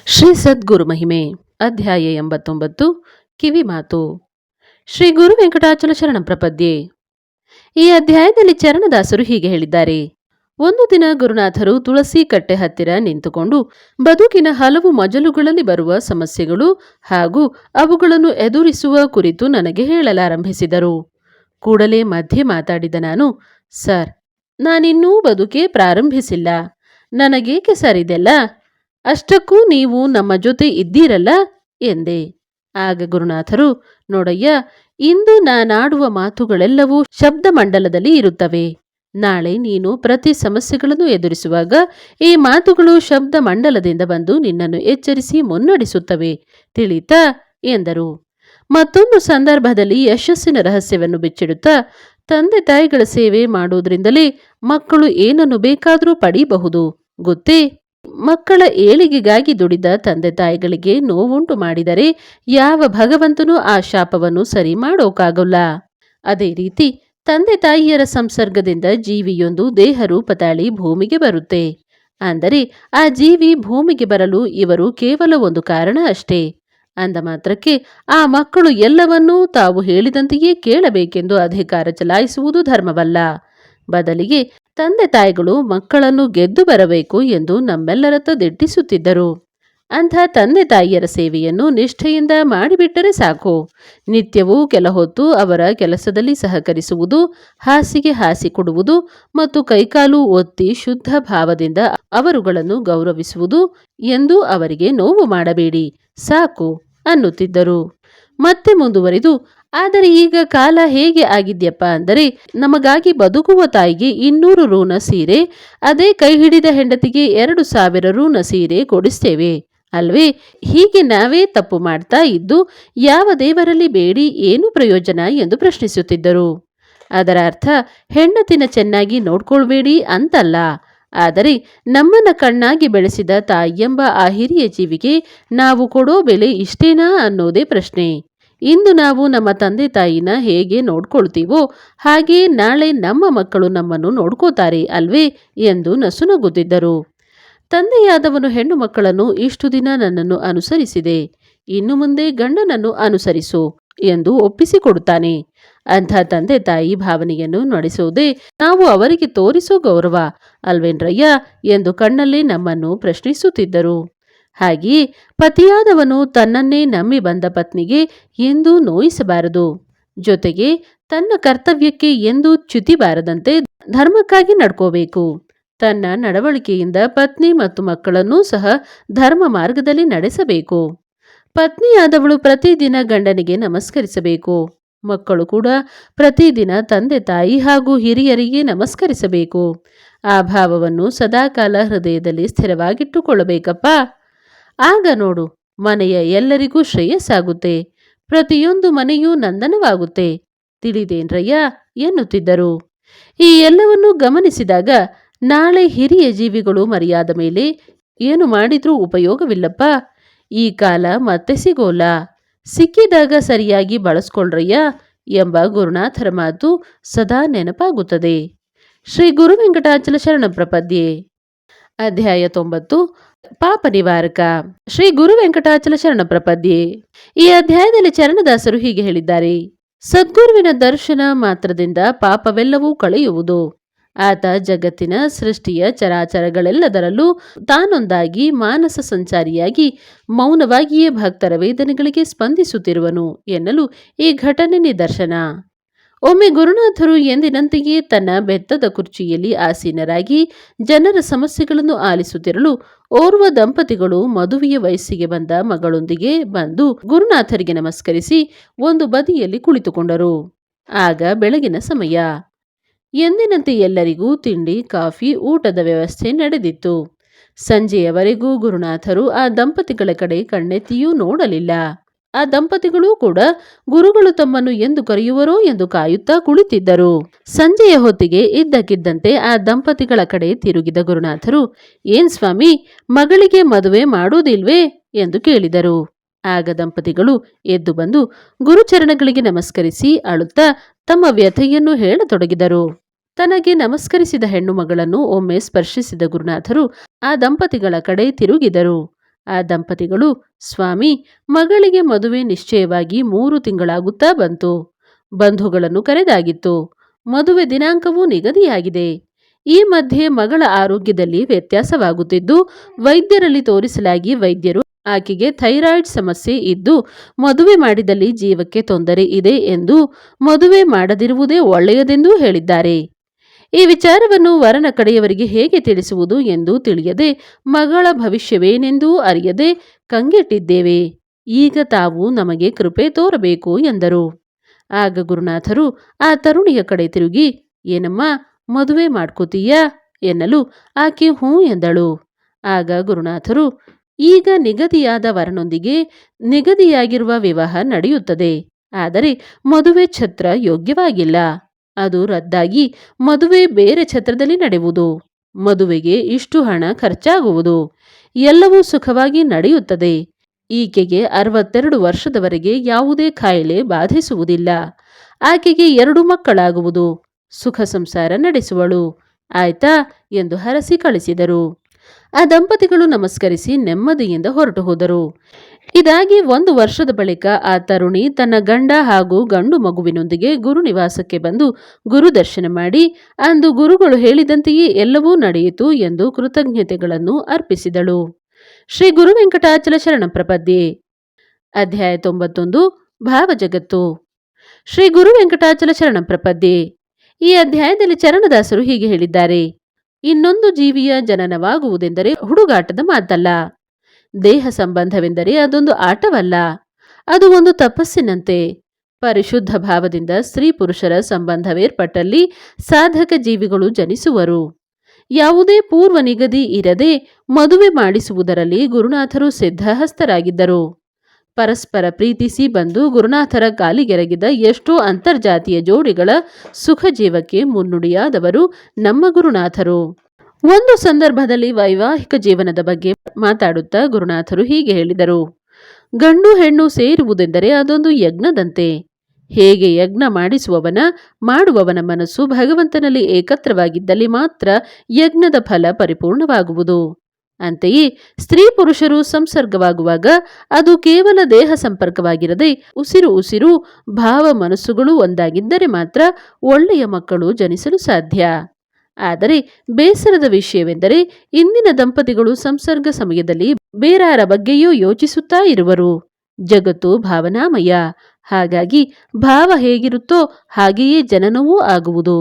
ಶ್ರೀ ಸದ್ಗುರು ಮಹಿಮೆ ಅಧ್ಯಾಯ 89 ಕಿವಿಮಾತು. ಶ್ರೀ ಗುರು ವೆಂಕಟಾಚಲ ಶರಣ ಪ್ರಪದ್ಯೆ. ಈ ಅಧ್ಯಾಯದಲ್ಲಿ ಚರಣದಾಸರು ಹೀಗೆ ಹೇಳಿದ್ದಾರೆ. ಒಂದು ದಿನ ಗುರುನಾಥರು ತುಳಸಿ ಕಟ್ಟೆ ಹತ್ತಿರ ನಿಂತುಕೊಂಡು ಬದುಕಿನ ಹಲವು ಮಜಲುಗಳಲ್ಲಿ ಬರುವ ಸಮಸ್ಯೆಗಳು ಹಾಗೂ ಅವುಗಳನ್ನು ಎದುರಿಸುವ ಕುರಿತು ನನಗೆ ಹೇಳಲಾರಂಭಿಸಿದರು. ಕೂಡಲೇ ಮಧ್ಯೆ ಮಾತಾಡಿದ ನಾನು, ಸರ್, ನಾನಿನ್ನೂ ಬದುಕೇ ಪ್ರಾರಂಭಿಸಿಲ್ಲ, ನನಗೇಕೆ ಸರ್ ಇದೆಲ್ಲ? ಅಷ್ಟಕ್ಕೂ ನೀವು ನಮ್ಮ ಜೊತೆ ಇದ್ದೀರಲ್ಲ ಎಂದೆ. ಆಗ ಗುರುನಾಥರು, ನೋಡಯ್ಯ, ಇಂದು ನಾನಾಡುವ ಮಾತುಗಳೆಲ್ಲವೂ ಶಬ್ದ ಮಂಡಲದಲ್ಲಿ ಇರುತ್ತವೆ. ನಾಳೆ ನೀನು ಪ್ರತಿ ಸಮಸ್ಯೆಗಳನ್ನು ಎದುರಿಸುವಾಗ ಈ ಮಾತುಗಳು ಶಬ್ದ ಮಂಡಲದಿಂದ ಬಂದು ನಿನ್ನನ್ನು ಎಚ್ಚರಿಸಿ ಮುನ್ನಡೆಸುತ್ತವೆ, ತಿಳಿತಾ ಎಂದರು. ಮತ್ತೊಂದು ಸಂದರ್ಭದಲ್ಲಿ ಯಶಸ್ಸಿನ ರಹಸ್ಯವನ್ನು ಬಿಚ್ಚಿಡುತ್ತಾ, ತಂದೆ ತಾಯಿಗಳ ಸೇವೆ ಮಾಡುವುದರಿಂದಲೇ ಮಕ್ಕಳು ಏನನ್ನು ಬೇಕಾದರೂ ಪಡೀಬಹುದು ಗೊತ್ತೇ? ಮಕ್ಕಳ ಏಳಿಗೆಗಾಗಿ ದುಡಿದ ತಂದೆ ತಾಯಿಗಳಿಗೆ ನೋವುಂಟು ಮಾಡಿದರೆ ಯಾವ ಭಗವಂತನೂ ಆ ಶಾಪವನ್ನು ಸರಿ ಮಾಡೋಕ್ಕಾಗಲ್ಲ. ಅದೇ ರೀತಿ ತಂದೆ ತಾಯಿಯರ ಸಂಸರ್ಗದಿಂದ ಜೀವಿಯೊಂದು ದೇಹ ರೂಪ ತಾಳಿ ಭೂಮಿಗೆ ಬರುತ್ತೆ. ಅಂದರೆ ಆ ಜೀವಿ ಭೂಮಿಗೆ ಬರಲು ಇವರು ಕೇವಲ ಒಂದು ಕಾರಣ ಅಷ್ಟೇ. ಅಂದ ಮಾತ್ರಕ್ಕೆ ಆ ಮಕ್ಕಳು ಎಲ್ಲವನ್ನೂ ತಾವು ಹೇಳಿದಂತೆಯೇ ಕೇಳಬೇಕೆಂದು ಅಧಿಕಾರ ಚಲಾಯಿಸುವುದು ಧರ್ಮವಲ್ಲ. ಬದಲಿಗೆ ತಂದೆ ತಾಯಿಗಳು ಮಕ್ಕಳನ್ನು ಗೆದ್ದು ಬರಬೇಕು ಎಂದು ನಮ್ಮೆಲ್ಲರತ್ತ ದಿಟ್ಟಿಸುತ್ತಿದ್ದರು. ಅಂಥ ತಂದೆ ತಾಯಿಯರ ಸೇವೆಯನ್ನು ನಿಷ್ಠೆಯಿಂದ ಮಾಡಿಬಿಟ್ಟರೆ ಸಾಕು. ನಿತ್ಯವೂ ಕೆಲ ಹೊತ್ತು ಅವರ ಕೆಲಸದಲ್ಲಿ ಸಹಕರಿಸುವುದು, ಹಾಸಿಗೆ ಹಾಸಿ ಕೊಡುವುದು ಮತ್ತು ಕೈಕಾಲು ಒತ್ತಿ ಶುದ್ಧ ಭಾವದಿಂದ ಅವರುಗಳನ್ನು ಗೌರವಿಸುವುದು ಎಂದು ಅವರಿಗೆ ನೋವು ಮಾಡಬೇಡಿ ಸಾಕು ಅನ್ನುತ್ತಿದ್ದರು. ಮತ್ತೆ ಮುಂದುವರಿದು, ಆದರೆ ಈಗ ಕಾಲ ಹೇಗೆ ಆಗಿದ್ಯಪ್ಪ ಅಂದರೆ, ನಮಗಾಗಿ ಬದುಕುವ ತಾಯಿಗೆ 200 ರೂನ ಸೀರೆ, ಅದೇ ಕೈ ಹಿಡಿದ ಹೆಂಡತಿಗೆ 2000 ರೂನ ಸೀರೆ ಕೊಡಿಸ್ತೇವೆ ಅಲ್ವೇ? ಹೀಗೆ ನಾವೇ ತಪ್ಪು ಮಾಡ್ತಾ ಇದ್ದು ಯಾವ ದೇವರಲ್ಲಿ ಬೇಡಿ ಏನು ಪ್ರಯೋಜನ ಎಂದು ಪ್ರಶ್ನಿಸುತ್ತಿದ್ದರು. ಅದರ ಅರ್ಥ ಹೆಂಡತಿನ ಚೆನ್ನಾಗಿ ನೋಡ್ಕೊಳ್ಬೇಡಿ ಅಂತಲ್ಲ, ಆದರೆ ನಮ್ಮನ್ನ ಕಣ್ಣಾಗಿ ಬೆಳೆಸಿದ ತಾಯಿಯೆಂಬ ಆ ಹಿರಿಯ ಜೀವಿಗೆ ನಾವು ಕೊಡೋ ಬೆಲೆ ಇಷ್ಟೇನಾ ಅನ್ನೋದೇ ಪ್ರಶ್ನೆ. ಇಂದು ನಾವು ನಮ್ಮ ತಂದೆ ತಾಯಿನ ಹೇಗೆ ನೋಡ್ಕೊಳ್ತೀವೋ ಹಾಗೆ ನಾಳೆ ನಮ್ಮ ಮಕ್ಕಳು ನಮ್ಮನ್ನು ನೋಡ್ಕೋತಾರೆ ಅಲ್ವೇ ಎಂದು ನಸುನಗುತ್ತಿದ್ದರು. ತಂದೆಯಾದವನು ಹೆಣ್ಣು ಮಕ್ಕಳನ್ನು ಇಷ್ಟು ದಿನ ನನ್ನನ್ನು ಅನುಸರಿಸಿದೆ, ಇನ್ನು ಮುಂದೆ ಗಂಡನನ್ನು ಅನುಸರಿಸು ಎಂದು ಒಪ್ಪಿಸಿಕೊಡುತ್ತಾನೆ. ಅಂಥ ತಂದೆ ತಾಯಿ ಭಾವನೆಯನ್ನು ನಡೆಸೋದೇ ನಾವು ಅವರಿಗೆ ತೋರಿಸೋ ಗೌರವ ಅಲ್ವೇನ್ರಯ್ಯ ಎಂದು ಕಣ್ಣಲ್ಲೇ ನಮ್ಮನ್ನು ಪ್ರಶ್ನಿಸುತ್ತಿದ್ದರು. ಹಾಗೆಯೇ ಪತಿಯಾದವನು ತನ್ನನ್ನೇ ನಂಬಿ ಬಂದ ಪತ್ನಿಗೆ ಎಂದೂ ನೋಯಿಸಬಾರದು. ಜೊತೆಗೆ ತನ್ನ ಕರ್ತವ್ಯಕ್ಕೆ ಎಂದೂ ಚ್ಯುತಿಬಾರದಂತೆ ಧರ್ಮಕ್ಕಾಗಿ ನಡ್ಕೋಬೇಕು. ತನ್ನ ನಡವಳಿಕೆಯಿಂದ ಪತ್ನಿ ಮತ್ತು ಮಕ್ಕಳನ್ನೂ ಸಹ ಧರ್ಮ ಮಾರ್ಗದಲ್ಲಿ ನಡೆಸಬೇಕು. ಪತ್ನಿಯಾದವಳು ಪ್ರತಿದಿನ ಗಂಡನಿಗೆ ನಮಸ್ಕರಿಸಬೇಕು. ಮಕ್ಕಳು ಕೂಡ ಪ್ರತಿದಿನ ತಂದೆ ತಾಯಿ ಹಾಗೂ ಹಿರಿಯರಿಗೆ ನಮಸ್ಕರಿಸಬೇಕು. ಆ ಭಾವವನ್ನು ಸದಾಕಾಲ ಹೃದಯದಲ್ಲಿ ಸ್ಥಿರವಾಗಿಟ್ಟುಕೊಳ್ಳಬೇಕಪ್ಪ. ಆಗ ನೋಡು, ಮನೆಯ ಎಲ್ಲರಿಗೂ ಶ್ರೇಯಸ್ಸಾಗುತ್ತೆ, ಪ್ರತಿಯೊಂದು ಮನೆಯೂ ನಂದನವಾಗುತ್ತೆ, ತಿಳಿದೇನ್ರಯ್ಯ ಎನ್ನುತ್ತಿದ್ದರು. ಈ ಎಲ್ಲವನ್ನೂ ಗಮನಿಸಿದಾಗ ನಾಳೆ ಹಿರಿಯ ಜೀವಿಗಳು ಮರೆಯಾದ ಮೇಲೆ ಏನು ಮಾಡಿದ್ರೂ ಉಪಯೋಗವಿಲ್ಲಪ್ಪ. ಈ ಕಾಲ ಮತ್ತೆ ಸಿಗೋಲ್ಲ, ಸಿಕ್ಕಿದಾಗ ಸರಿಯಾಗಿ ಬಳಸ್ಕೊಳ್ರಯ್ಯ ಎಂಬ ಗುರುನಾಥರ ಮಾತು ಸದಾ ನೆನಪಾಗುತ್ತದೆ. ಶ್ರೀ ಗುರು ವೆಂಕಟಾಚಲ ಶರಣ ಪ್ರಪದ್ಯೆ. ಅಧ್ಯಾಯ 90 ಪಾಪ ನಿವಾರಕ. ಶ್ರೀ ಗುರು ವೆಂಕಟಾಚಲ ಶರಣ ಪ್ರಪದ್ಯೆ. ಈ ಅಧ್ಯಾಯದಲ್ಲಿ ಚರಣದಾಸರು ಹೀಗೆ ಹೇಳಿದ್ದಾರೆ. ಸದ್ಗುರುವಿನ ದರ್ಶನ ಮಾತ್ರದಿಂದ ಪಾಪವೆಲ್ಲವೂ ಕಳೆಯುವುದು. ಆತ ಜಗತ್ತಿನ ಸೃಷ್ಟಿಯ ಚರಾಚರಗಳೆಲ್ಲದರಲ್ಲೂ ತಾನೊಂದಾಗಿ ಮಾನಸ ಸಂಚಾರಿಯಾಗಿ ಮೌನವಾಗಿಯೇ ಭಕ್ತರ ವೇದನೆಗಳಿಗೆ ಸ್ಪಂದಿಸುತ್ತಿರುವನು ಎನ್ನಲು ಈ ಘಟನೆ ನಿದರ್ಶನ. ಒಮ್ಮೆ ಗುರುನಾಥರು ಎಂದಿನಂತೆಯೇ ತನ್ನ ಬೆತ್ತದ ಕುರ್ಚಿಯಲ್ಲಿ ಆಸೀನರಾಗಿ ಜನರ ಸಮಸ್ಯೆಗಳನ್ನು ಆಲಿಸುತ್ತಿರಲು ಓರ್ವ ದಂಪತಿಗಳು ಮದುವೆಯ ವಯಸ್ಸಿಗೆ ಬಂದ ಮಗಳೊಂದಿಗೆ ಬಂದು ಗುರುನಾಥರಿಗೆ ನಮಸ್ಕರಿಸಿ ಒಂದು ಬದಿಯಲ್ಲಿ ಕುಳಿತುಕೊಂಡರು. ಆಗ ಬೆಳಗಿನ ಸಮಯ. ಎಂದಿನಂತೆ ಎಲ್ಲರಿಗೂ ತಿಂಡಿ, ಕಾಫಿ, ಊಟದ ವ್ಯವಸ್ಥೆ ನಡೆದಿತ್ತು. ಸಂಜೆಯವರೆಗೂ ಗುರುನಾಥರು ಆ ದಂಪತಿಗಳ ಕಡೆ ಕಣ್ಣೆತ್ತಿಯೂ ನೋಡಲಿಲ್ಲ. ಆ ದಂಪತಿಗಳೂ ಕೂಡ ಗುರುಗಳು ತಮ್ಮನ್ನು ಎಂದು ಕರೆಯುವರೋ ಎಂದು ಕಾಯುತ್ತಾ ಕುಳಿತಿದ್ದರು. ಸಂಜೆಯ ಹೊತ್ತಿಗೆ ಇದ್ದಕ್ಕಿದ್ದಂತೆ ಆ ದಂಪತಿಗಳ ಕಡೆ ತಿರುಗಿದ ಗುರುನಾಥರು, ಏನ್ ಸ್ವಾಮಿ, ಮಗಳಿಗೆ ಮದುವೆ ಮಾಡೋದಿಲ್ವೇ ಎಂದು ಕೇಳಿದರು. ಆಗ ದಂಪತಿಗಳು ಎದ್ದು ಬಂದು ಗುರುಚರಣಗಳಿಗೆ ನಮಸ್ಕರಿಸಿ ಅಳುತ್ತಾ ತಮ್ಮ ವ್ಯಥೆಯನ್ನು ಹೇಳತೊಡಗಿದರು. ತನಗೆ ನಮಸ್ಕರಿಸಿದ ಹೆಣ್ಣು ಮಗಳನ್ನು ಒಮ್ಮೆ ಸ್ಪರ್ಶಿಸಿದ ಗುರುನಾಥರು ಆ ದಂಪತಿಗಳ ಕಡೆ ತಿರುಗಿದರು. ಆ ದಂಪತಿಗಳು, ಸ್ವಾಮಿ, ಮಗಳಿಗೆ ಮದುವೆ ನಿಶ್ಚಯವಾಗಿ 3 ತಿಂಗಳಾಗುತ್ತಾ ಬಂತು. ಬಂಧುಗಳನ್ನು ಕರೆದಾಗಿತ್ತು. ಮದುವೆ ದಿನಾಂಕವೂ ನಿಗದಿಯಾಗಿದೆ. ಈ ಮಧ್ಯೆ ಮಗಳ ಆರೋಗ್ಯದಲ್ಲಿ ವ್ಯತ್ಯಾಸವಾಗುತ್ತಿದ್ದು, ವೈದ್ಯರಲ್ಲಿ ತೋರಿಸಲಾಗಿ ವೈದ್ಯರು ಆಕೆಗೆ ಥೈರಾಯ್ಡ್ ಸಮಸ್ಯೆ ಇದ್ದು ಮದುವೆ ಮಾಡಿದಲ್ಲಿ ಜೀವಕ್ಕೆ ತೊಂದರೆ ಇದೆ ಎಂದು, ಮದುವೆ ಮಾಡದಿರುವುದೇ ಒಳ್ಳೆಯದೆಂದೂ ಹೇಳಿದ್ದಾರೆ. ಈ ವಿಚಾರವನ್ನು ವರನ ಕಡೆಯವರಿಗೆ ಹೇಗೆ ತಿಳಿಸುವುದು ಎಂದು ತಿಳಿಯದೆ, ಮಗಳ ಭವಿಷ್ಯವೇನೆಂದೂ ಅರಿಯದೆ ಕಂಗೆಟ್ಟಿದ್ದೇವೆ. ಈಗ ತಾವು ನಮಗೆ ಕೃಪೆ ತೋರಬೇಕು ಎಂದರು. ಆಗ ಗುರುನಾಥರು ಆ ತರುಣಿಯ ಕಡೆ ತಿರುಗಿ, ಏನಮ್ಮ, ಮದುವೆ ಮಾಡ್ಕೋತೀಯಾ ಎನ್ನಲು ಆಕೆ ಹ್ಞೂ ಎಂದಳು. ಆಗ ಗುರುನಾಥರು, ಈಗ ನಿಗದಿಯಾದ ವರನೊಂದಿಗೆ ನಿಗದಿಯಾಗಿರುವ ವಿವಾಹ ನಡೆಯುತ್ತದೆ. ಆದರೆ ಮದುವೆ ಛತ್ರ ಯೋಗ್ಯವಾಗಿಲ್ಲ. ಅದು ರದ್ದಾಗಿ ಮದುವೆ ಬೇರೆ ಛತ್ರದಲ್ಲಿ ನಡೆಯುವುದು. ಮದುವೆಗೆ ಇಷ್ಟು ಹಣ ಖರ್ಚಾಗುವುದು. ಎಲ್ಲವೂ ಸುಖವಾಗಿ ನಡೆಯುತ್ತದೆ. ಈಕೆಗೆ 62 ವರ್ಷದವರೆಗೆ ಯಾವುದೇ ಕಾಯಿಲೆ ಬಾಧಿಸುವುದಿಲ್ಲ. ಆಕೆಗೆ 2 ಮಕ್ಕಳಾಗುವುದು. ಸುಖ ಸಂಸಾರ ನಡೆಸುವಳು. ಆಯ್ತಾ ಎಂದು ಹರಸಿ ಕಳಿಸಿದರು. ಆ ದಂಪತಿಗಳು ನಮಸ್ಕರಿಸಿ ನೆಮ್ಮದಿಯಿಂದ ಹೊರಟು ಹೋದರು. ಇದಾಗಿ 1 ವರ್ಷದ ಬಳಿಕ ಆ ತರುಣಿ ತನ್ನ ಗಂಡ ಹಾಗೂ ಗಂಡು ಮಗುವಿನೊಂದಿಗೆ ಗುರು ನಿವಾಸಕ್ಕೆ ಬಂದು ಗುರು ದರ್ಶನ ಮಾಡಿ, ಅಂದು ಗುರುಗಳು ಹೇಳಿದಂತೆಯೇ ಎಲ್ಲವೂ ನಡೆಯಿತು ಎಂದು ಕೃತಜ್ಞತೆಗಳನ್ನು ಅರ್ಪಿಸಿದಳು. ಶ್ರೀ ಗುರು ವೆಂಕಟಾಚಲ ಶರಣ ಪ್ರಪದ್ಯೆ. ಅಧ್ಯಾಯ 91. ಭಾವಜಗತ್ತು. ಶ್ರೀ ಗುರು ವೆಂಕಟಾಚಲ ಶರಣ ಪ್ರಪದ್ಯೆ. ಈ ಅಧ್ಯಾಯದಲ್ಲಿ ಚರಣದಾಸರು ಹೀಗೆ ಹೇಳಿದ್ದಾರೆ. ಇನ್ನೊಂದು ಜೀವಿಯ ಜನನವಾಗುವುದೆಂದರೆ ಹುಡುಗಾಟದ ಮಾತಲ್ಲ. ದೇಹ ಸಂಬಂಧವೆಂದರೆ ಅದೊಂದು ಆಟವಲ್ಲ. ಅದು ಒಂದು ತಪಸ್ಸಿನಂತೆ. ಪರಿಶುದ್ಧ ಭಾವದಿಂದ ಸ್ತ್ರೀ ಪುರುಷರ ಸಂಬಂಧವೇರ್ಪಟ್ಟಲ್ಲಿ ಸಾಧಕ ಜೀವಿಗಳು ಜನಿಸುವರು. ಯಾವುದೇ ಪೂರ್ವ ನಿಗದಿ ಇರದೆ ಮದುವೆ ಮಾಡಿಸುವುದರಲ್ಲಿ ಗುರುನಾಥರು ಸಿದ್ಧಹಸ್ತರಾಗಿದ್ದರು. ಪರಸ್ಪರ ಪ್ರೀತಿಸಿ ಬಂದು ಗುರುನಾಥರ ಕಾಲಿಗೆರಗಿದ ಎಷ್ಟೋ ಅಂತರ್ಜಾತೀಯ ಜೋಡಿಗಳ ಸುಖ ಜೀವಕ್ಕೆ ಮುನ್ನುಡಿಯಾದವರು ನಮ್ಮ ಗುರುನಾಥರು. ಒಂದು ಸಂದರ್ಭದಲ್ಲಿ ವೈವಾಹಿಕ ಜೀವನದ ಬಗ್ಗೆ ಮಾತಾಡುತ್ತಾ ಗುರುನಾಥರು ಹೀಗೆ ಹೇಳಿದರು. ಗಂಡು ಹೆಣ್ಣು ಸೇರುವುದೆಂದರೆ ಅದೊಂದು ಯಜ್ಞದಂತೆ. ಹೇಗೆ ಯಜ್ಞ ಮಾಡುವವನ ಮನಸ್ಸು ಭಗವಂತನಲ್ಲಿ ಏಕತ್ರವಾಗಿದ್ದಲ್ಲಿ ಮಾತ್ರ ಯಜ್ಞದ ಫಲ ಪರಿಪೂರ್ಣವಾಗುವುದು. ಅಂತೆಯೇ ಸ್ತ್ರೀ ಪುರುಷರು ಸಂಸರ್ಗವಾಗುವಾಗ ಅದು ಕೇವಲ ದೇಹ ಸಂಪರ್ಕವಾಗಿರದೆ ಉಸಿರು ಭಾವ ಮನಸ್ಸುಗಳು ಒಂದಾಗಿದ್ದರೆ ಮಾತ್ರ ಒಳ್ಳೆಯ ಮಕ್ಕಳು ಜನಿಸಲು ಸಾಧ್ಯ. ಆದರೆ ಬೇಸರದ ವಿಷಯವೆಂದರೆ ಇಂದಿನ ದಂಪತಿಗಳು ಸಂಸರ್ಗ ಸಮಯದಲ್ಲಿ ಬೇರಾರ ಬಗ್ಗೆಯೂ ಯೋಚಿಸುತ್ತಾ ಇರುವರು. ಜಗತ್ತು ಭಾವನಾಮಯ. ಹಾಗಾಗಿ ಭಾವ ಹೇಗಿರುತ್ತೋ ಹಾಗೆಯೇ ಜನನವೂ ಆಗುವುದು.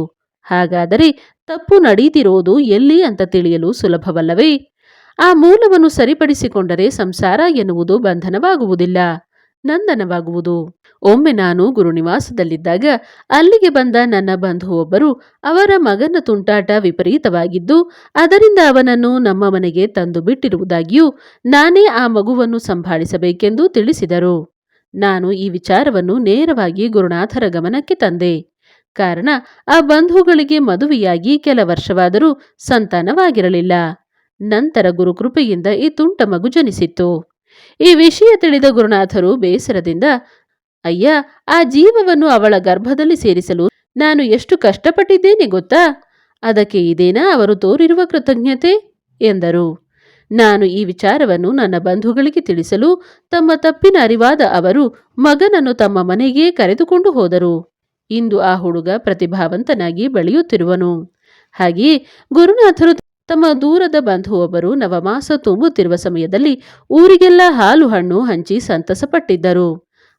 ಹಾಗಾದರೆ ತಪ್ಪು ನಡೀತಿರೋದು ಎಲ್ಲಿ ಅಂತ ತಿಳಿಯಲು ಸುಲಭವಲ್ಲವೇ? ಆ ಮೂಲವನ್ನು ಸರಿಪಡಿಸಿಕೊಂಡರೆ ಸಂಸಾರ ಎನ್ನುವುದು ಬಂಧನವಾಗುವುದಿಲ್ಲ, ನಂದನವಾಗುವುದು. ಒಮ್ಮೆ ನಾನು ಗುರುನಿವಾಸದಲ್ಲಿದ್ದಾಗ ಅಲ್ಲಿಗೆ ಬಂದ ನನ್ನ ಬಂಧು ಒಬ್ಬರು, ಅವರ ಮಗನ ತುಂಟಾಟ ವಿಪರೀತವಾಗಿದ್ದು ಅದರಿಂದ ಅವನನ್ನು ನಮ್ಮ ಮನೆಗೆ ತಂದು ಬಿಟ್ಟಿರುವುದಾಗಿಯೂ ನಾನೇ ಆ ಮಗುವನ್ನು ಸಂಭಾಳಿಸಬೇಕೆಂದು ತಿಳಿಸಿದರು. ನಾನು ಈ ವಿಚಾರವನ್ನು ನೇರವಾಗಿ ಗುರುನಾಥರ ಗಮನಕ್ಕೆ ತಂದೆ. ಕಾರಣ ಆ ಬಂಧುಗಳಿಗೆ ಮದುವೆಯಾಗಿ ಕೆಲ ವರ್ಷವಾದರೂ ಸಂತಾನವಾಗಿರಲಿಲ್ಲ. ನಂತರ ಗುರುಕೃಪೆಯಿಂದ ಈ ತುಂಟ ಮಗು ಜನಿಸಿತ್ತು. ಈ ವಿಷಯ ತಿಳಿದ ಗುರುನಾಥರು ಬೇಸರದಿಂದ, ಅಯ್ಯ, ಆ ಜೀವವನ್ನು ಅವಳ ಗರ್ಭದಲ್ಲಿ ಸೇರಿಸಲು ನಾನು ಎಷ್ಟು ಕಷ್ಟಪಟ್ಟಿದ್ದೇನೆ ಗೊತ್ತಾ? ಅದಕ್ಕೆ ಇದೇನಾ ಅವರು ತೋರಿರುವ ಕೃತಜ್ಞತೆ ಎಂದರು. ನಾನು ಈ ವಿಚಾರವನ್ನು ನನ್ನ ಬಂಧುಗಳಿಗೆ ತಿಳಿಸಲು ತಮ್ಮ ತಪ್ಪಿನ ಅರಿವಾದ ಅವರು ಮಗನನ್ನು ತಮ್ಮ ಮನೆಗೆ ಕರೆದುಕೊಂಡು ಹೋದರು. ಇಂದು ಆ ಹುಡುಗ ಪ್ರತಿಭಾವಂತನಾಗಿ ಬೆಳೆಯುತ್ತಿರುವನು. ಹಾಗೆಯೇ ಗುರುನಾಥರು ತಮ್ಮ ದೂರದ ಬಂಧು ಒಬ್ಬರು ನವಮಾಸ ತುಂಬುತ್ತಿರುವ ಸಮಯದಲ್ಲಿ ಊರಿಗೆಲ್ಲ ಹಾಲು ಹಣ್ಣು ಹಂಚಿ ಸಂತಸಪಟ್ಟಿದ್ದರು.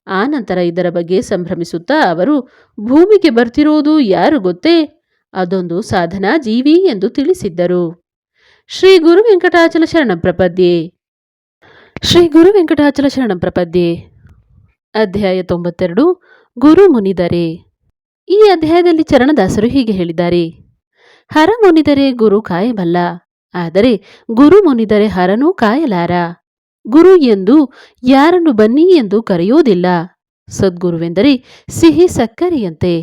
ಆ ನಂತರ ಇದರ ಬಗ್ಗೆ ಸಂಭ್ರಮಿಸುತ್ತಾ ಅವರು, ಭೂಮಿಗೆ ಬರ್ತಿರೋದು ಯಾರು ಗೊತ್ತೇ? ಅದೊಂದು ಸಾಧನಾ ಜೀವಿ ಎಂದು ತಿಳಿಸಿದ್ದರು. ಶ್ರೀ ಗುರು ವೆಂಕಟಾಚಲ ಶರಣ ಪ್ರಪದ್ಯೆ. ಶ್ರೀ ಗುರು ವೆಂಕಟಾಚಲ ಶರಣ ಪ್ರಪದ್ಯೆ. ಅಧ್ಯಾಯ 92. ಗುರು ಮುನಿದರೆ. ಈ ಅಧ್ಯಾಯದಲ್ಲಿ ಚರಣದಾಸರು ಹೀಗೆ ಹೇಳಿದ್ದಾರೆ. ಹರ ಮುನಿದರೆ ಗುರು ಕಾಯಬಲ್ಲ, ಆದರೆ ಗುರು ಮುನಿದರೆ ಹರನೂ ಕಾಯಲಾರ. ಗುರು ಎಂದು ಯಾರನ್ನು ಬನ್ನಿ ಎಂದು ಕರೆಯೋದಿಲ್ಲ. ಸದ್ಗುರುವೆಂದರೆ ಸಿಹಿ ಸಕ್ಕರೆಯಂತೆ.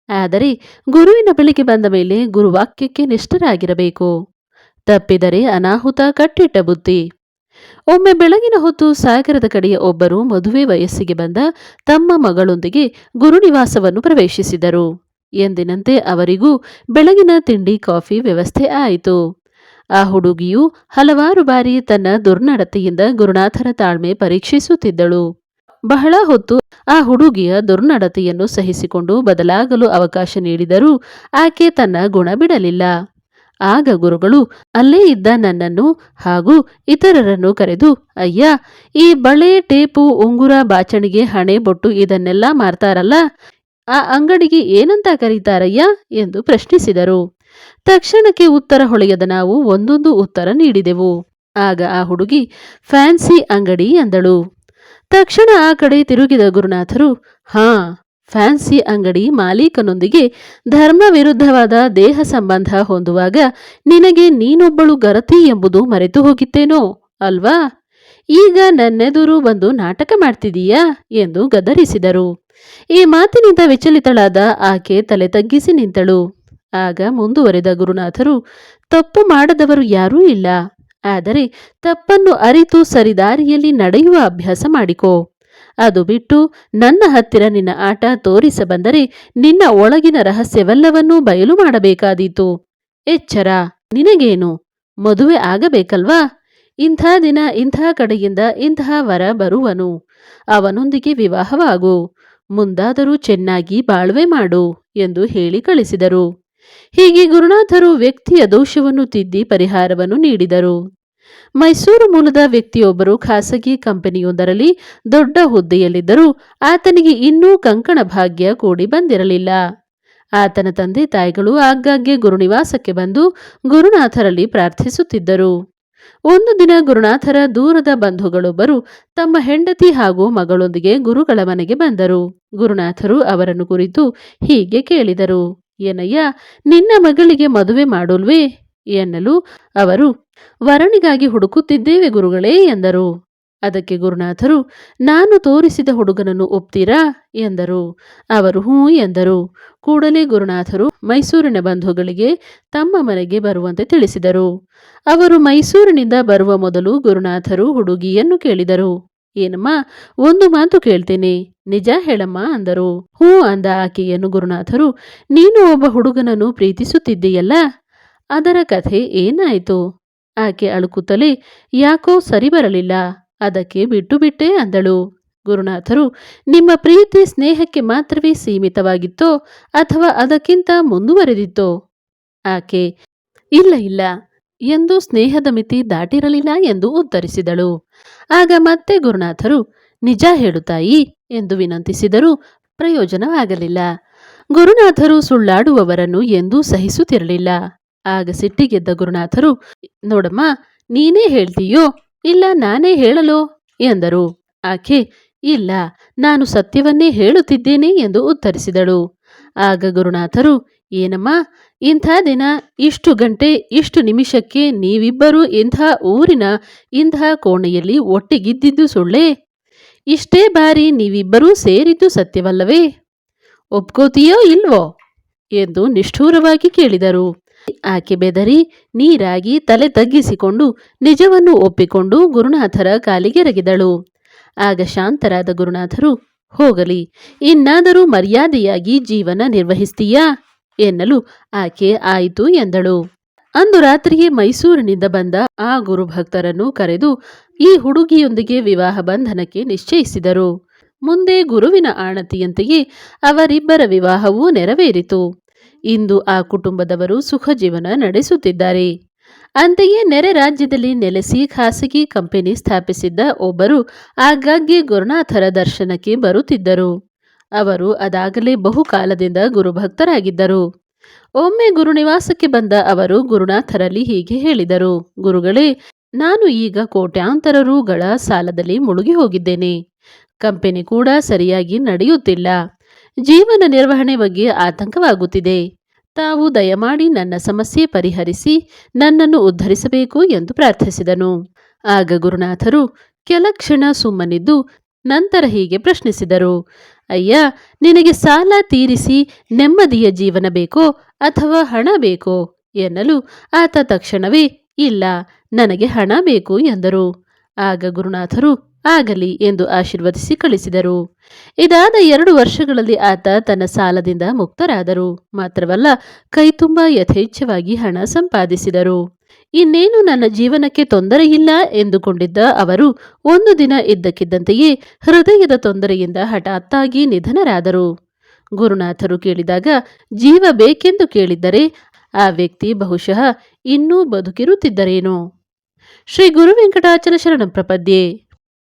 ಆದರೆ ಗುರುವಿನ ಬಳಿಗೆ ಬಂದ ಮೇಲೆ ಗುರುವಾಕ್ಯಕ್ಕೆ ನಿಷ್ಠರಾಗಿರಬೇಕು. ತಪ್ಪಿದರೆ ಅನಾಹುತ ಕಟ್ಟಿಟ್ಟ ಬುತ್ತಿ. ಒಮ್ಮೆ ಬೆಳಗಿನ ಹೊತ್ತು ಸಾಗರದ ಕಡೆಯ ಒಬ್ಬರು ಮದುವೆ ವಯಸ್ಸಿಗೆ ಬಂದ ತಮ್ಮ ಮಗಳೊಂದಿಗೆ ಗುರುನಿವಾಸವನ್ನು ಪ್ರವೇಶಿಸಿದರು. ಎಂದಿನಂತೆ ಅವರಿಗೂ ಬೆಳಗಿನ ತಿಂಡಿ ಕಾಫಿ ವ್ಯವಸ್ಥೆ ಆಯಿತು. ಆ ಹುಡುಗಿಯು ಹಲವಾರು ಬಾರಿ ತನ್ನ ದುರ್ನಡತೆಯಿಂದ ಗುರುನಾಥರ ತಾಳ್ಮೆ ಪರೀಕ್ಷಿಸುತ್ತಿದ್ದಳು. ಬಹಳ ಹೊತ್ತು ಆ ಹುಡುಗಿಯ ದುರ್ನಡತೆಯನ್ನು ಸಹಿಸಿಕೊಂಡು ಬದಲಾಗಲು ಅವಕಾಶ ನೀಡಿದರೂ ಆಕೆ ತನ್ನ ಗುಣ ಬಿಡಲಿಲ್ಲ. ಆಗ ಗುರುಗಳು ಅಲ್ಲೇ ಇದ್ದ ನನ್ನನ್ನು ಹಾಗೂ ಇತರರನ್ನು ಕರೆದು, ಅಯ್ಯ, ಈ ಬಳೆ, ಟೇಪು, ಉಂಗುರ, ಬಾಚಣಿಗೆ, ಹಣೆ ಬೊಟ್ಟು ಇದನ್ನೆಲ್ಲ ಮಾರ್ತಾರಲ್ಲ, ಆ ಅಂಗಡಿಗೆ ಏನಂತ ಕರೀತಾರಯ್ಯ ಎಂದು ಪ್ರಶ್ನಿಸಿದರು. ತಕ್ಷಣಕ್ಕೆ ಉತ್ತರ ಹೊಳೆಯದ ನಾವು ಒಂದೊಂದು ಉತ್ತರ ನೀಡಿದೆವು. ಆಗ ಆ ಹುಡುಗಿ ಫ್ಯಾನ್ಸಿ ಅಂಗಡಿ ಎಂದಳು. ತಕ್ಷಣ ಆ ಕಡೆ ತಿರುಗಿದ ಗುರುನಾಥರು, ಹಾ, ಫ್ಯಾನ್ಸಿ ಅಂಗಡಿ ಮಾಲೀಕನೊಂದಿಗೆ ಧರ್ಮ ವಿರುದ್ಧವಾದ ದೇಹ ಸಂಬಂಧ ಹೊಂದುವಾಗ ನಿನಗೆ ನೀನೊಬ್ಬಳು ಗರತಿ ಎಂಬುದು ಮರೆತು ಹೋಗಿತ್ತೇನೋ ಅಲ್ವಾ? ಈಗ ನನ್ನೆದುರು ಬಂದು ನಾಟಕ ಮಾಡ್ತಿದೀಯಾ ಎಂದು ಗದರಿಸಿದರು. ಈ ಮಾತಿನಿಂದ ವಿಚಲಿತಳಾದ ಆಕೆ ತಲೆ ತಗ್ಗಿಸಿ ನಿಂತಳು. ಆಗ ಮುಂದುವರೆದ ಗುರುನಾಥರು, ತಪ್ಪು ಮಾಡದವರು ಯಾರೂ ಇಲ್ಲ. ಆದರೆ ತಪ್ಪನ್ನು ಅರಿತು ಸರಿದಾರಿಯಲ್ಲಿ ನಡೆಯುವ ಅಭ್ಯಾಸ ಮಾಡಿಕೋ. ಅದು ಬಿಟ್ಟು ನನ್ನ ಹತ್ತಿರ ನಿನ್ನ ಆಟ ತೋರಿಸ ಬಂದರೆ ನಿನ್ನ ಒಳಗಿನ ರಹಸ್ಯವೆಲ್ಲವನ್ನೂ ಬಯಲು ಮಾಡಬೇಕಾದೀತು. ಎಚ್ಚರ, ನಿನಗೇನು ಮದುವೆ ಆಗಬೇಕಲ್ವಾ? ಇಂಥ ದಿನ ಇಂಥ ಕಡೆಯಿಂದ ಇಂತಹ ವರ ಬರುವನು, ಅವನೊಂದಿಗೆ ವಿವಾಹವಾಗು, ಮುಂದಾದರೂ ಚೆನ್ನಾಗಿ ಬಾಳ್ವೆ ಮಾಡು ಎಂದು ಹೇಳಿ ಕಳಿಸಿದರು. ಹೀಗೆ ಗುರುನಾಥರು ವ್ಯಕ್ತಿಯ ದೋಷವನ್ನು ತಿದ್ದಿ ಪರಿಹಾರವನ್ನು ನೀಡಿದರು. ಮೈಸೂರು ಮೂಲದ ವ್ಯಕ್ತಿಯೊಬ್ಬರು ಖಾಸಗಿ ಕಂಪನಿಯೊಂದರಲ್ಲಿ ದೊಡ್ಡ ಹುದ್ದೆಯಲ್ಲಿದ್ದರೂ ಆತನಿಗೆ ಇನ್ನೂ ಕಂಕಣ ಭಾಗ್ಯ ಕೂಡಿ ಬಂದಿರಲಿಲ್ಲ. ಆತನ ತಂದೆ ತಾಯಿಗಳು ಆಗಾಗ್ಗೆ ಗುರುನಿವಾಸಕ್ಕೆ ಬಂದು ಗುರುನಾಥರಲ್ಲಿ ಪ್ರಾರ್ಥಿಸುತ್ತಿದ್ದರು. ಒಂದು ದಿನ ಗುರುನಾಥರ ದೂರದ ಬಂಧುಗಳೊಬ್ಬರು ತಮ್ಮ ಹೆಂಡತಿ ಹಾಗೂ ಮಗಳೊಂದಿಗೆ ಗುರುಗಳ ಮನೆಗೆ ಬಂದರು. ಗುರುನಾಥರು ಅವರನ್ನು ಕುರಿತು ಹೀಗೆ ಕೇಳಿದರು, ಏನಯ್ಯ, ನಿನ್ನ ಮಗಳಿಗೆ ಮದುವೆ ಮಾಡೋಲ್ವೇ ಎನ್ನಲು ಅವರು, ವರನಿಗಾಗಿ ಹುಡುಕುತ್ತಿದ್ದೇವೆ ಗುರುಗಳೇ ಎಂದರು. ಅದಕ್ಕೆ ಗುರುನಾಥರು, ನಾನು ತೋರಿಸಿದ ಹುಡುಗನನ್ನು ಒಪ್ತೀರಾ ಎಂದರು. ಅವರು ಹ್ಞೂ ಎಂದರು. ಕೂಡಲೇ ಗುರುನಾಥರು ಮೈಸೂರಿನ ಬಂಧುಗಳಿಗೆ ತಮ್ಮ ಮನೆಗೆ ಬರುವಂತೆ ತಿಳಿಸಿದರು. ಅವರು ಮೈಸೂರಿನಿಂದ ಬರುವ ಮೊದಲು ಗುರುನಾಥರು ಹುಡುಗಿಯನ್ನು ಕೇಳಿದರು. ಏನಮ್ಮ, ಒಂದು ಮಾತು ಕೇಳ್ತೇನೆ, ನಿಜ ಹೇಳಮ್ಮ ಅಂದರು. ಹ್ಞೂ ಅಂದ ಆಕೆಯನ್ನು ಗುರುನಾಥರು, ನೀನು ಒಬ್ಬ ಹುಡುಗನನ್ನು ಪ್ರೀತಿಸುತ್ತಿದ್ದೀಯಲ್ಲ, ಅದರ ಕಥೆ ಏನಾಯಿತು? ಆಕೆ ಅಳುಕುತ್ತಲೇ, ಯಾಕೋ ಸರಿ ಬರಲಿಲ್ಲ, ಅದಕ್ಕೆ ಬಿಟ್ಟು ಬಿಟ್ಟೆ ಅಂದಳು. ಗುರುನಾಥರು, ನಿಮ್ಮ ಪ್ರೀತಿ ಸ್ನೇಹಕ್ಕೆ ಮಾತ್ರವೇ ಸೀಮಿತವಾಗಿತ್ತೋ ಅಥವಾ ಅದಕ್ಕಿಂತ ಮುಂದುವರೆದಿತ್ತೋ? ಆಕೆ ಇಲ್ಲ ಇಲ್ಲ ಎಂದು ಸ್ನೇಹದ ಮಿತಿ ದಾಟಿರಲಿಲ್ಲ ಎಂದು ಉತ್ತರಿಸಿದಳು. ಆಗ ಮತ್ತೆ ಗುರುನಾಥರು, ನಿಜ ಹೇಳು ತಾಯಿ ಎಂದು ವಿನಂತಿಸಿದರೂ ಪ್ರಯೋಜನವಾಗಲಿಲ್ಲ. ಗುರುನಾಥರು ಸುಳ್ಳಾಡುವವರನ್ನು ಎಂದೂ ಸಹಿಸುತ್ತಿರಲಿಲ್ಲ. ಆಗ ಸಿಟ್ಟಿಗೆದ್ದ ಗುರುನಾಥರು, ನೋಡಮ್ಮ, ನೀನೇ ಹೇಳ್ತೀಯೋ ಇಲ್ಲ ನಾನೇ ಹೇಳಲೋ ಎಂದರು. ಆಕೆ, ಇಲ್ಲ, ನಾನು ಸತ್ಯವನ್ನೇ ಹೇಳುತ್ತಿದ್ದೇನೆ ಎಂದು ಉತ್ತರಿಸಿದಳು. ಆಗ ಗುರುನಾಥರು, ಏನಮ್ಮ, ಇಂಥ ದಿನ ಇಷ್ಟು ಗಂಟೆ ಇಷ್ಟು ನಿಮಿಷಕ್ಕೆ ನೀವಿಬ್ಬರೂ ಇಂಥ ಊರಿನ ಇಂಥ ಕೋಣೆಯಲ್ಲಿ ಒಟ್ಟಿಗಿದ್ದಿದ್ದು ಸುಳ್ಳೇ? ಇಷ್ಟೇ ಬಾರಿ ನೀವಿಬ್ಬರೂ ಸೇರಿದ್ದು ಸತ್ಯವಲ್ಲವೇ? ಒಪ್ಕೋತೀಯೋ ಇಲ್ವೋ ಎಂದು ನಿಷ್ಠೂರವಾಗಿ ಕೇಳಿದರು. ಆಕೆ ಬೆದರಿ ನೀರಾಗಿ ತಲೆ ತಗ್ಗಿಸಿಕೊಂಡು ನಿಜವನ್ನು ಒಪ್ಪಿಕೊಂಡು ಗುರುನಾಥರ ಕಾಲಿಗೆರಗಿದಳು. ಆಗ ಶಾಂತರಾದ ಗುರುನಾಥರು, ಹೋಗಲಿ, ಇನ್ನಾದರೂ ಮರ್ಯಾದೆಯಾಗಿ ಜೀವನ ನಿರ್ವಹಿಸ್ತೀಯಾ ಎನ್ನಲು ಆಕೆ ಆಯಿತು ಎಂದಳು. ಅಂದು ರಾತ್ರಿಯೇ ಮೈಸೂರಿನಿಂದ ಬಂದ ಆ ಗುರುಭಕ್ತರನ್ನು ಕರೆದು ಈ ಹುಡುಗಿಯೊಂದಿಗೆ ವಿವಾಹ ಬಂಧನಕ್ಕೆ ನಿಶ್ಚಯಿಸಿದರು. ಮುಂದೆ ಗುರುವಿನ ಆಣತಿಯಂತೆಯೇ ಅವರಿಬ್ಬರ ವಿವಾಹವೂ ನೆರವೇರಿತು. ಇಂದು ಆ ಕುಟುಂಬದವರು ಸುಖ ಜೀವನ ನಡೆಸುತ್ತಿದ್ದಾರೆ. ಅಂತೆಯೇ ನೆರೆ ರಾಜ್ಯದಲ್ಲಿ ನೆಲೆಸಿ ಖಾಸಗಿ ಕಂಪನಿ ಸ್ಥಾಪಿಸಿದ್ದ ಒಬ್ಬರು ಆಗಾಗ್ಗೆ ಗುರುನಾಥರ ದರ್ಶನಕ್ಕೆ ಬರುತ್ತಿದ್ದರು. ಅವರು ಅದಾಗಲೇ ಬಹುಕಾಲದಿಂದ ಗುರುಭಕ್ತರಾಗಿದ್ದರು. ಒಮ್ಮೆ ಗುರುನಿವಾಸಕ್ಕೆ ಬಂದ ಅವರು ಗುರುನಾಥರಲ್ಲಿ ಹೀಗೆ ಹೇಳಿದರು, ಗುರುಗಳೇ, ನಾನು ಈಗ ಕೋಟ್ಯಾಂತರ ರುಗಳ ಸಾಲದಲ್ಲಿ ಮುಳುಗಿ ಹೋಗಿದ್ದೇನೆ. ಕಂಪನಿ ಕೂಡ ಸರಿಯಾಗಿ ನಡೆಯುತ್ತಿಲ್ಲ. ಜೀವನ ನಿರ್ವಹಣೆ ಬಗ್ಗೆ ಆತಂಕವಾಗುತ್ತಿದೆ. ತಾವು ದಯಮಾಡಿ ನನ್ನ ಸಮಸ್ಯೆ ಪರಿಹರಿಸಿ ನನ್ನನ್ನು ಉದ್ಧರಿಸಬೇಕು ಎಂದು ಪ್ರಾರ್ಥಿಸಿದನು. ಆಗ ಗುರುನಾಥರು ಕೆಲ ಕ್ಷಣ ಸುಮ್ಮನಿದ್ದು ನಂತರ ಹೀಗೆ ಪ್ರಶ್ನಿಸಿದರು, ಅಯ್ಯ, ನಿನಗೆ ಸಾಲ ತೀರಿಸಿ ನೆಮ್ಮದಿಯ ಜೀವನ ಬೇಕೋ ಅಥವಾ ಹಣ ಬೇಕೋ ಎನ್ನಲು ಆತ ತಕ್ಷಣವೇ ಇಲ್ಲ, ನನಗೆ ಹಣ ಬೇಕು ಎಂದರು. ಆಗ ಗುರುನಾಥರು ಆಗಲಿ ಎಂದು ಆಶೀರ್ವದಿಸಿ ಕಳಿಸಿದರು. ಇದಾದ 2 ವರ್ಷಗಳಲ್ಲಿ ಆತ ತನ್ನ ಸಾಲದಿಂದ ಮುಕ್ತರಾದರು. ಮಾತ್ರವಲ್ಲ, ಕೈತುಂಬ ಯಥೇಚ್ಛವಾಗಿ ಹಣ ಸಂಪಾದಿಸಿದರು. ಇನ್ನೇನು ನನ್ನ ಜೀವನಕ್ಕೆ ತೊಂದರೆಯಿಲ್ಲ ಎಂದುಕೊಂಡಿದ್ದ ಅವರು ಒಂದು ದಿನ ಇದ್ದಕ್ಕಿದ್ದಂತೆಯೇ ಹೃದಯದ ತೊಂದರೆಯಿಂದ ಹಠಾತ್ತಾಗಿ ನಿಧನರಾದರು. ಗುರುನಾಥರು ಕೇಳಿದಾಗ ಜೀವ ಬೇಕೆಂದು ಕೇಳಿದ್ದರೆ ಆ ವ್ಯಕ್ತಿ ಬಹುಶಃ ಇನ್ನೂ ಬದುಕಿರುತ್ತಿದ್ದರೇನೋ. ಶ್ರೀ ಗುರು ವೆಂಕಟಾಚಲ ಶರಣ ಪ್ರಪದ್ಯೆ.